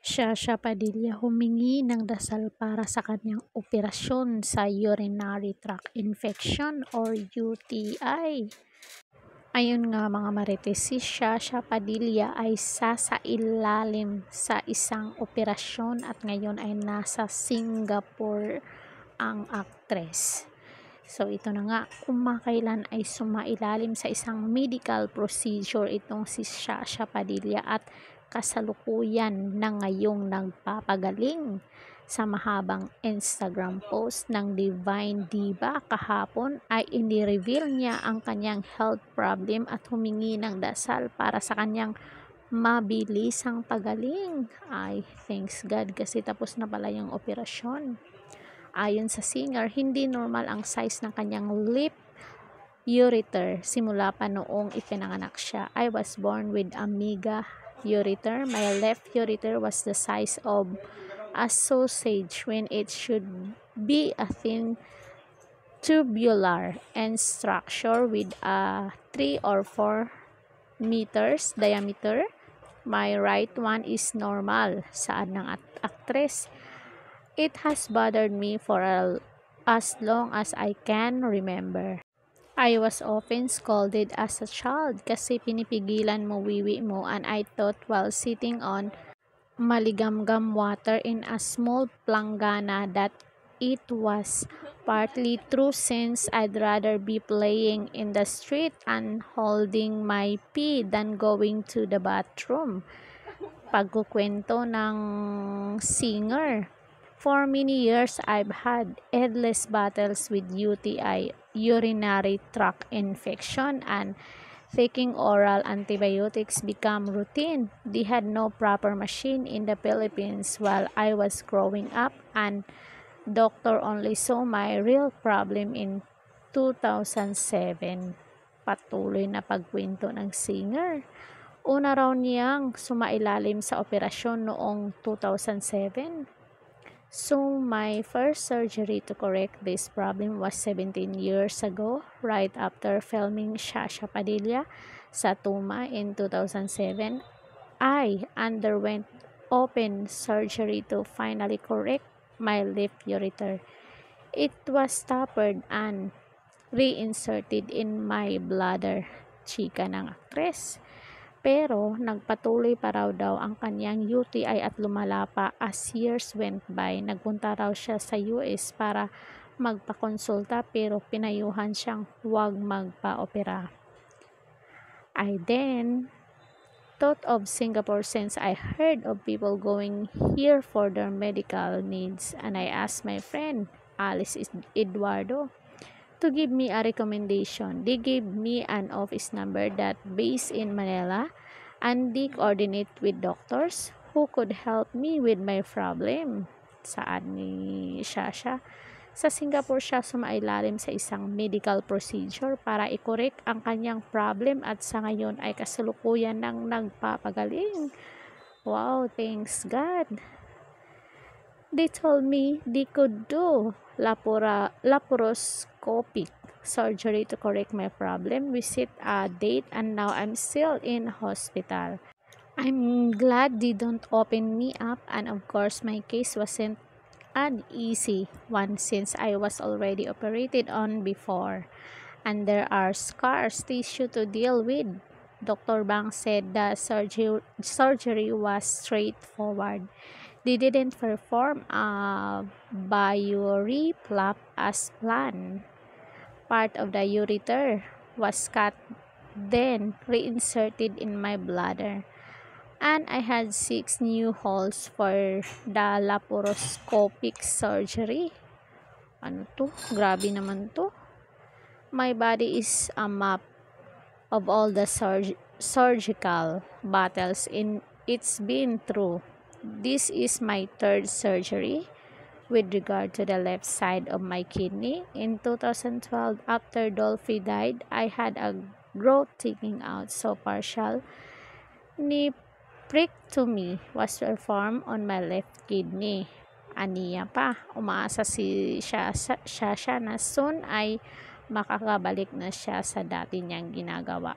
Shasha Padilla humingi ng dasal para sa kanyang operasyon sa urinary tract infection or UTI. Ayun nga mga marites, si Shasha Padilla ay sasailalim sa isang operasyon at ngayon ay nasa Singapore ang aktres. So ito na nga, kumakailan ay sumailalim sa isang medical procedure itong si Shasha Padilla at kasalukuyan na ngayong nagpapagaling. Sa mahabang Instagram post ng Divine Diva kahapon ay inireveal niya ang kanyang health problem at humingi ng dasal para sa kanyang mabilisang pagaling. Ay, thanks God kasi tapos na pala yung operasyon. Ayon sa singer, hindi normal ang size ng kanyang lip ureter simula pa noong ipinanganak siya. I was born with a mega ureter. My left ureter was the size of a sausage when it should be a thin tubular and structure with a 3 or 4 meters diameter. My right one is normal. Saad ng aktres. It has bothered me for as long as I can remember. I was often scolded as a child kasi pinipigilan mo wiwi mo, and I thought while sitting on maligamgam water in a small planggana that it was partly true since I'd rather be playing in the street and holding my pee than going to the bathroom. Pagkukwento ng singer. For many years, I've had endless battles with UTI, urinary tract infection, and taking oral antibiotics became routine. They had no proper machine in the Philippines while I was growing up, and doctor only saw my real problem in 2007. Patuloy na pagkwento ng singer. Una raw niyang sumailalim sa operasyon noong 2007. So, my first surgery to correct this problem was 17 years ago, right after filming Shasha Padilla sa Tuma in 2007. I underwent open surgery to finally correct my left ureter. It was tapered and reinserted in my bladder, chika ng aktres. Pero nagpatuloy pa raw daw ang kanyang UTI at lumala pa as years went by. Nagpunta raw siya sa US para magpakonsulta pero pinayuhan siyang huwag magpa-opera. I then thought of Singapore since I heard of people going here for their medical needs, and I asked my friend Alice Eduardo to give me a recommendation. They gave me an office number that based in Manila, and they coordinate with doctors who could help me with my problem. Saad ni Shasha. Sa Singapore siya sumailalim sa isang medical procedure para i-correct ang kanyang problem at sa ngayon ay kasalukuyan ng nagpapagaling. Wow, thanks God. They told me they could do laparoscopic surgery to correct my problem. We set a date and now I'm still in hospital. I'm glad they don't open me up, and of course my case wasn't an easy one since I was already operated on before and there are scars tissue to deal with. Dr. Bang said the surgery was straightforward. They didn't perform a bioreflap as planned. Part of the ureter was cut, then reinserted in my bladder. And I had 6 new holes for the laparoscopic surgery. Ano to? Grabe naman to. My body is a map of all the surgical battles it's been through. This is my 3rd surgery with regard to the left side of my kidney. In 2012, after Dolphy died, I had a growth taking out so partial nephrectomy was performed on my left kidney. Aniya pa, umaasa si Shasha na soon ay makakabalik na siya sa dati niyang ginagawa.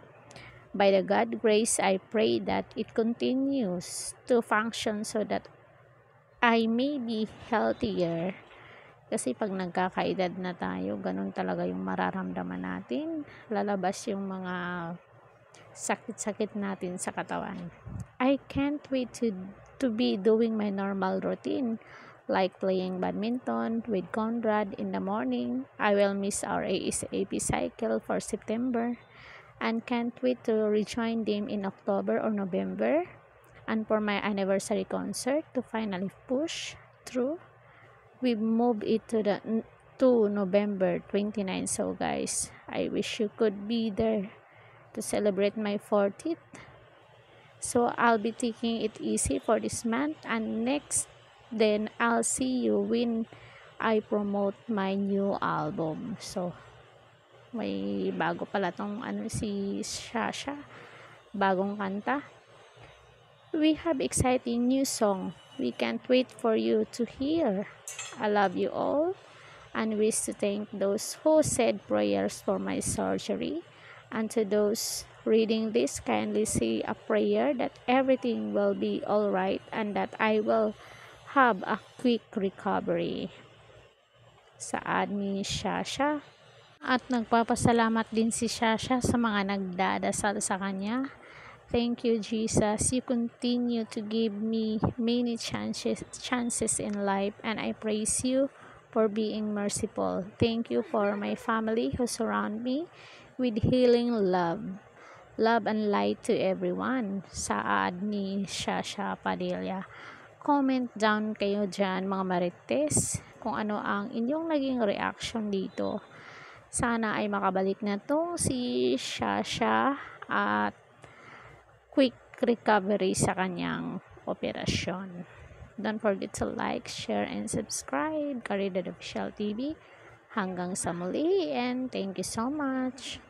By the God grace, I pray that it continues to function so that I may be healthier. Kasi pag nagkakaedad na tayo, ganun talaga yung mararamdaman natin. Lalabas yung mga sakit-sakit natin sa katawan. I can't wait to be doing my normal routine, like playing badminton with Conrad in the morning. I will miss our ASAP cycle for September and can't wait to rejoin them in October or November, and for my anniversary concert to finally push through. We move it to November 29. So guys, I wish you could be there to celebrate my 40th. So I'll be taking it easy for this month, and next then I'll see you when I promote my new album. So may bago pala tong si Shasha, bagong kanta. We have exciting new song. We can't wait for you to hear. I love you all and wish to thank those who said prayers for my surgery, and to those reading this, kindly say a prayer that everything will be all right and that I will have a quick recovery. Saad ni Shasha. At nagpapasalamat din si Shasha sa mga nagdadasal sa kanya. Thank you, Jesus. You continue to give me many chances in life, and I praise you for being merciful. Thank you for my family who surround me with healing love. Love and light to everyone. Saad ni Shasha Padilla. Comment down kayo dyan mga marites kung ano ang inyong naging reaction dito. Sana ay makabalik na to si Shasha at quick recovery sa kanyang operasyon. Don't forget to like, share, and subscribe. Caridad Official TV. Hanggang sa muli, and thank you so much.